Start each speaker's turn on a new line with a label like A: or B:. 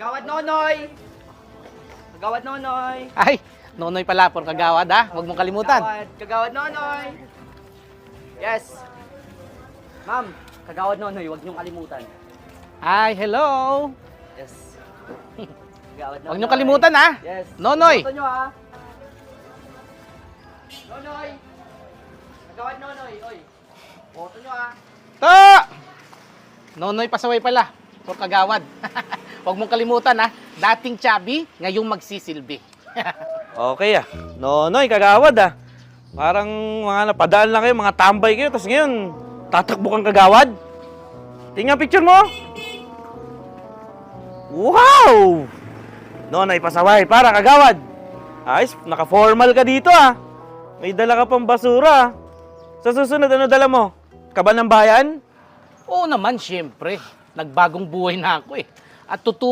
A: Kagawad Nonoy! Kagawad Nonoy!
B: Ay, Nonoy pala, por kagawad ha. Huwag mong kalimutan.
A: Kagawad Nonoy! Yes! Ma'am, Kagawad Nonoy, huwag niyong kalimutan.
B: Ay, hello.
A: Yes. Kagawad Nonoy.
B: Huwag niyong kalimutan ha.
A: Yes.
B: Nonoy.
A: Boto niyo ha. Nonoy! Kagawad Nonoy, oy. Boto niyo ha.
B: To! Nonoy pasaway pala, por kagawad. Huwag mong kalimutan ha. Dating chubby, ngayong magsisilbi.
C: Okay ah. Nonoy, kagawad ah. Parang mga napadaan lang kayo, mga tambay kayo, tapos ngayon, tatakbo kang kagawad? Tingnan picture mo. Wow! Nonoy, pasaway, para kagawad. Ayos, naka-formal ka dito ah. May dala ka pang basura. Sa susunod, ano dala mo? Kaban ng bayan?
B: Oo naman, syempre. Nagbagong buhay na ako eh. At tutulong